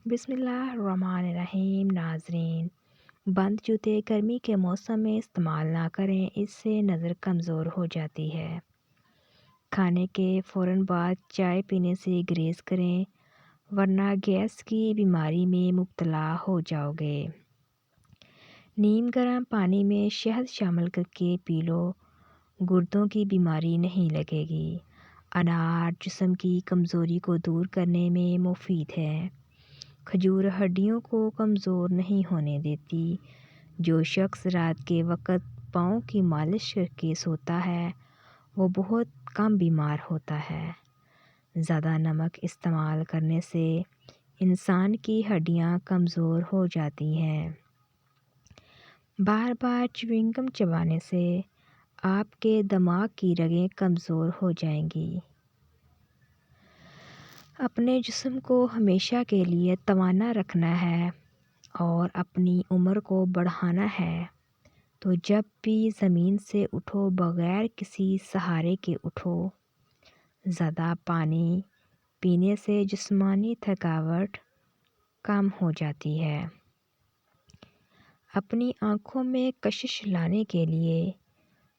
بسم اللہ الرحمن الرحیم ناظرین، بند جوتے گرمی کے موسم میں استعمال نہ کریں، اس سے نظر کمزور ہو جاتی ہے۔ کھانے کے فوراً بعد چائے پینے سے گریز کریں ورنہ گیس کی بیماری میں مبتلا ہو جاؤ گے۔ نیم گرم پانی میں شہد شامل کر کے پی لو، گردوں کی بیماری نہیں لگے گی۔ انار جسم کی کمزوری کو دور کرنے میں مفید ہے۔ کھجور ہڈیوں کو کمزور نہیں ہونے دیتی۔ جو شخص رات کے وقت پاؤں کی مالش کر کے سوتا ہے وہ بہت کم بیمار ہوتا ہے۔ زیادہ نمک استعمال کرنے سے انسان کی ہڈیاں کمزور ہو جاتی ہیں۔ بار بار چیونگ گم چبانے سے آپ کے دماغ کی رگیں کمزور ہو جائیں گی۔ اپنے جسم کو ہمیشہ کے لیے توانا رکھنا ہے اور اپنی عمر کو بڑھانا ہے تو جب بھی زمین سے اٹھو بغیر کسی سہارے کے اٹھو۔ زیادہ پانی پینے سے جسمانی تھکاوٹ کم ہو جاتی ہے۔ اپنی آنکھوں میں کشش لانے کے لیے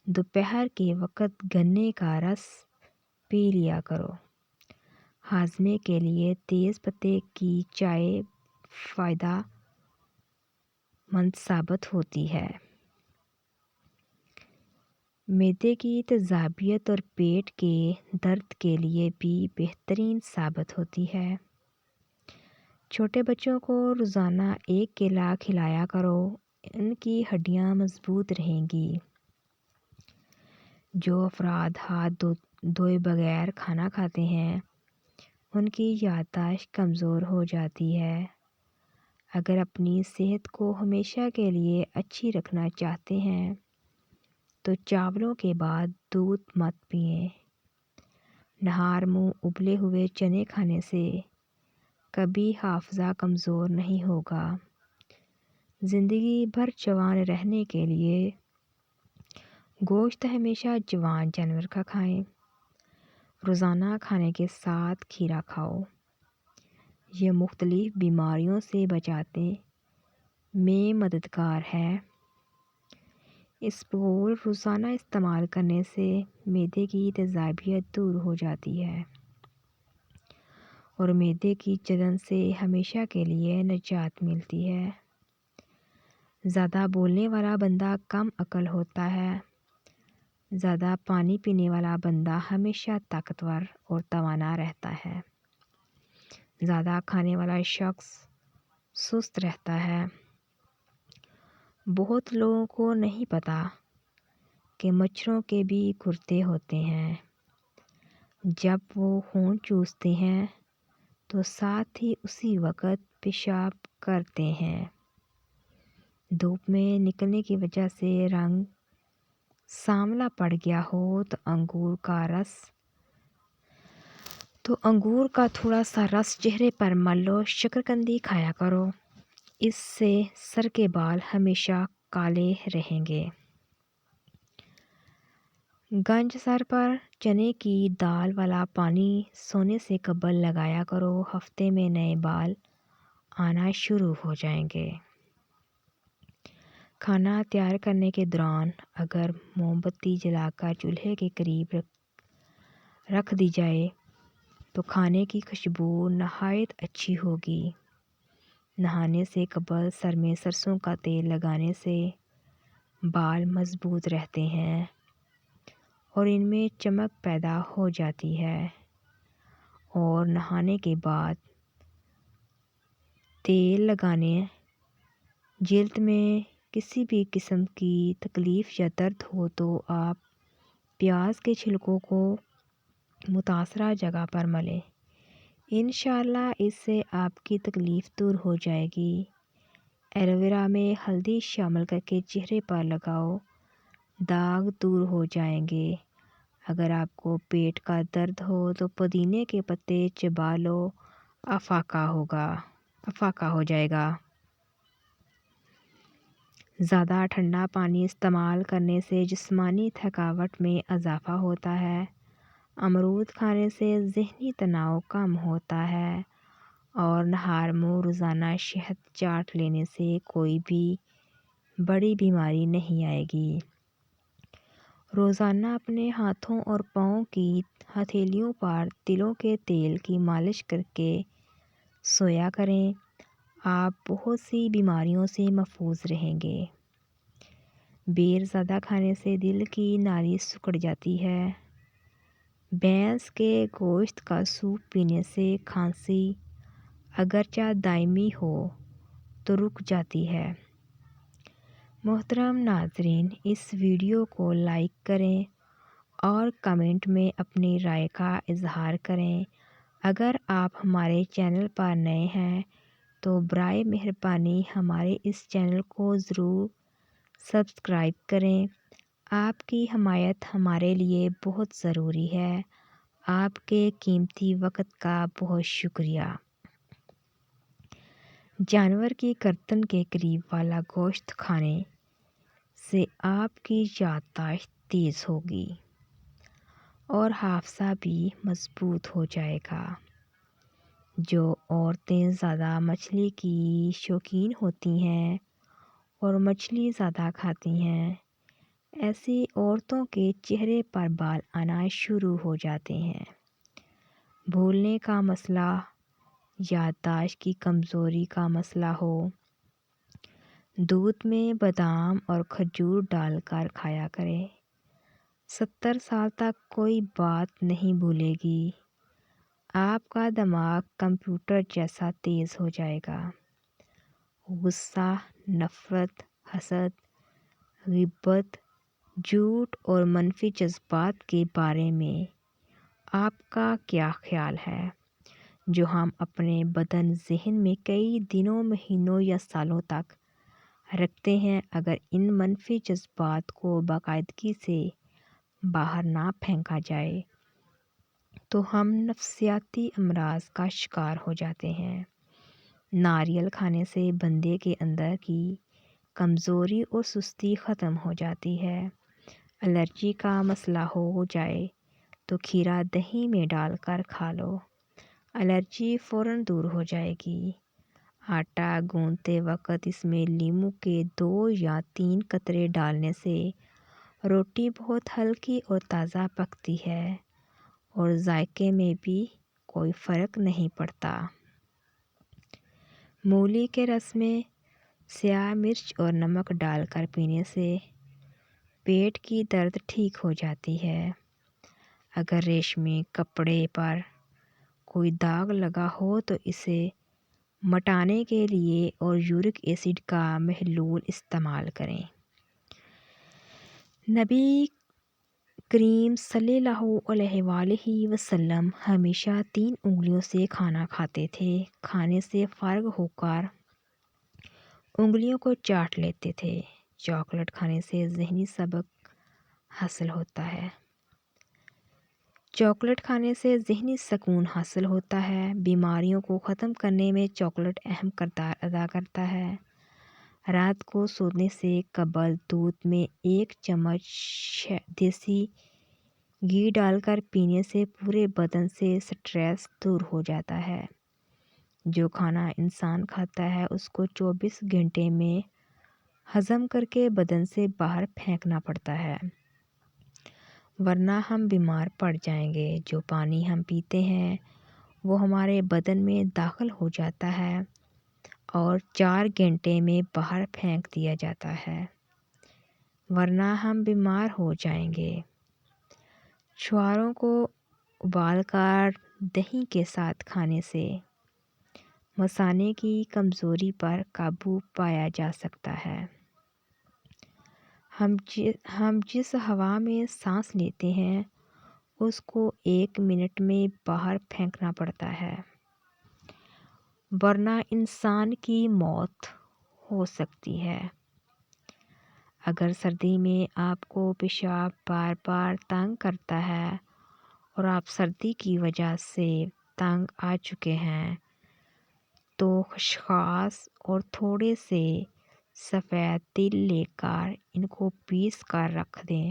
دوپہر کے وقت گنے کا رس پی لیا کرو۔ ہاضمے کے لیے تیز پتے کی چائے فائدہ مند ثابت ہوتی ہے۔ معدے کی تیزابیت اور پیٹ کے درد کے لیے بھی بہترین ثابت ہوتی ہے۔ چھوٹے بچوں کو روزانہ 1 کیلا کھلایا کرو، ان کی ہڈیاں مضبوط رہیں گی۔ جو افراد ہاتھ دھوئے بغیر کھانا کھاتے ہیں ان کی یادداشت کمزور ہو جاتی ہے۔ اگر اپنی صحت کو ہمیشہ کے لیے اچھی رکھنا چاہتے ہیں تو چاولوں کے بعد دودھ مت پئیں۔ نہار منہ ابلے ہوئے چنے کھانے سے کبھی حافظہ کمزور نہیں ہوگا۔ زندگی بھر جوان رہنے کے لیے گوشت ہمیشہ جوان جانور کا کھائیں۔ روزانہ کھانے کے ساتھ کھیرا کھاؤ، یہ مختلف بیماریوں سے بچانے میں مددگار ہے۔ اسپغول روزانہ استعمال کرنے سے معدے کی تیزابیت دور ہو جاتی ہے اور معدے کی جلن سے ہمیشہ کے لیے نجات ملتی ہے۔ زیادہ بولنے والا بندہ کم عقل ہوتا ہے۔ زیادہ پانی پینے والا بندہ ہمیشہ طاقتور اور توانا رہتا ہے۔ زیادہ کھانے والا شخص سست رہتا ہے۔ بہت لوگوں کو نہیں پتہ کہ مچھروں کے بھی گردے ہوتے ہیں۔ جب وہ خون چوستے ہیں تو ساتھ ہی اسی وقت پیشاب کرتے ہیں۔ دھوپ میں نکلنے کی وجہ سے رنگ سانولا پڑ گیا ہو تو انگور کا تھوڑا سا رس چہرے پر مل لو۔ شکرقندی کھایا کرو، اس سے سر کے بال ہمیشہ کالے رہیں گے۔ گنج سر پر چنے کی دال والا پانی سونے سے قبل لگایا کرو، ہفتے میں نئے بال آنا شروع ہو جائیں گے۔ کھانا تیار کرنے کے دوران اگر موم بتی جلا کر چولہے کے قریب رکھ دی جائے تو کھانے کی خوشبو نہایت اچھی ہوگی۔ نہانے سے قبل سر میں سرسوں کا تیل لگانے سے بال مضبوط رہتے ہیں اور ان میں چمک پیدا ہو جاتی ہے، اور نہانے کے بعد تیل لگانے جلد میں کسی بھی قسم کی تکلیف یا درد ہو تو آپ پیاز کے چھلکوں کو متاثرہ جگہ پر ملیں، انشاءاللہ اس سے آپ کی تکلیف دور ہو جائے گی۔ ایلوویرا میں ہلدی شامل کر کے چہرے پر لگاؤ، داغ دور ہو جائیں گے۔ اگر آپ کو پیٹ کا درد ہو تو پودینے کے پتے چبا لو، افاقہ ہو جائے گا۔ زیادہ ٹھنڈا پانی استعمال کرنے سے جسمانی تھکاوٹ میں اضافہ ہوتا ہے۔ امرود کھانے سے ذہنی تناؤ کم ہوتا ہے اور نہار منہ روزانہ شہد چاٹ لینے سے کوئی بھی بڑی بیماری نہیں آئے گی۔ روزانہ اپنے ہاتھوں اور پاؤں کی ہتھیلیوں پر تلوں کے تیل کی مالش کر کے سویا کریں۔ آپ بہت سی بیماریوں سے محفوظ رہیں گے۔ بیر زیادہ کھانے سے دل کی نالی سکڑ جاتی ہے۔ بھینس کے گوشت کا سوپ پینے سے کھانسی اگرچہ دائمی ہو تو رک جاتی ہے۔ محترم ناظرین، اس ویڈیو کو لائک کریں اور کمنٹ میں اپنی رائے کا اظہار کریں۔ اگر آپ ہمارے چینل پر نئے ہیں تو برائے مہربانی ہمارے اس چینل کو ضرور سبسکرائب کریں۔ آپ کی حمایت ہمارے لیے بہت ضروری ہے۔ آپ کے قیمتی وقت کا بہت شکریہ۔ جانور کی گردن کے قریب والا گوشت کھانے سے آپ کی یادداشت تیز ہوگی اور حافظہ بھی مضبوط ہو جائے گا۔ جو عورتیں زیادہ مچھلی کی شوقین ہوتی ہیں اور مچھلی زیادہ کھاتی ہیں، ایسی عورتوں کے چہرے پر بال آنا شروع ہو جاتے ہیں۔ بھولنے کا مسئلہ، یادداشت کی کمزوری کا مسئلہ ہو، دودھ میں بادام اور کھجور ڈال کر کھایا کریں۔ 70 سال تک کوئی بات نہیں بھولے گی۔ آپ کا دماغ کمپیوٹر جیسا تیز ہو جائے گا۔ غصہ، نفرت، حسد، غیبت، جھوٹ اور منفی جذبات کے بارے میں آپ کا کیا خیال ہے، جو ہم اپنے بدن ذہن میں کئی دنوں، مہینوں یا سالوں تک رکھتے ہیں؟ اگر ان منفی جذبات کو باقاعدگی سے باہر نہ پھینکا جائے تو ہم نفسیاتی امراض کا شکار ہو جاتے ہیں۔ ناریل کھانے سے بندے کے اندر کی کمزوری اور سستی ختم ہو جاتی ہے۔ الرجی کا مسئلہ ہو جائے تو کھیرا دہی میں ڈال کر کھا لو، الرجی فوراً دور ہو جائے گی۔ آٹا گوندتے وقت اس میں لیموں کے 2 یا 3 قطرے ڈالنے سے روٹی بہت ہلکی اور تازہ پکتی ہے اور ذائقے میں بھی کوئی فرق نہیں پڑتا۔ مولی کے رس میں سیاہ مرچ اور نمک ڈال کر پینے سے پیٹ کی درد ٹھیک ہو جاتی ہے۔ اگر ریشمی کپڑے پر کوئی داغ لگا ہو تو اسے مٹانے کے لیے اور یورک ایسڈ کا محلول استعمال کریں۔ نبی کریم صلی اللہ علیہ وآلہ وسلم ہمیشہ 3 انگلیوں سے کھانا کھاتے تھے۔ کھانے سے فارغ ہو کر انگلیوں کو چاٹ لیتے تھے۔ چاکلیٹ کھانے سے ذہنی سبق حاصل ہوتا ہے۔ چاکلیٹ کھانے سے ذہنی سکون حاصل ہوتا ہے۔ بیماریوں کو ختم کرنے میں چاکلیٹ اہم کردار ادا کرتا ہے۔ رات کو سونے سے قبل دودھ میں 1 چمچ دیسی گھی ڈال کر پینے سے پورے بدن سے سٹریس دور ہو جاتا ہے۔ جو کھانا انسان کھاتا ہے اس کو 24 گھنٹے میں ہضم کر کے بدن سے باہر پھینکنا پڑتا ہے، ورنہ ہم بیمار پڑ جائیں گے۔ جو پانی ہم پیتے ہیں وہ ہمارے بدن میں داخل ہو جاتا ہے اور 4 گھنٹے میں باہر پھینک دیا جاتا ہے، ورنہ ہم بیمار ہو جائیں گے۔ چھواروں کو ابال کر دہی کے ساتھ کھانے سے مثانے کی کمزوری پر قابو پایا جا سکتا ہے۔ ہم جس ہوا میں سانس لیتے ہیں اس کو 1 منٹ میں باہر پھینکنا پڑتا ہے، ورنہ انسان کی موت ہو سکتی ہے۔ اگر سردی میں آپ کو پیشاب بار بار تنگ کرتا ہے اور آپ سردی کی وجہ سے تنگ آ چکے ہیں تو خسخاس اور تھوڑے سے سفید تل لے کر ان کو پیس کر رکھ دیں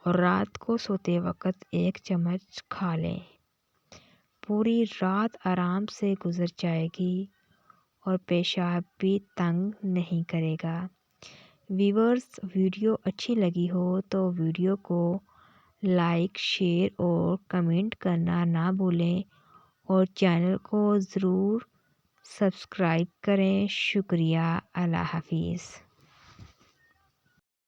اور رات کو سوتے وقت 1 چمچ کھا لیں۔ پوری رات آرام سے گزر جائے گی اور پیشاب بھی تنگ نہیں کرے گا۔ ویورز، ویڈیو اچھی لگی ہو تو ویڈیو کو لائک، شیئر اور کمنٹ کرنا نہ بھولیں اور چینل کو ضرور سبسکرائب کریں۔ شکریہ۔ اللہ حافظ۔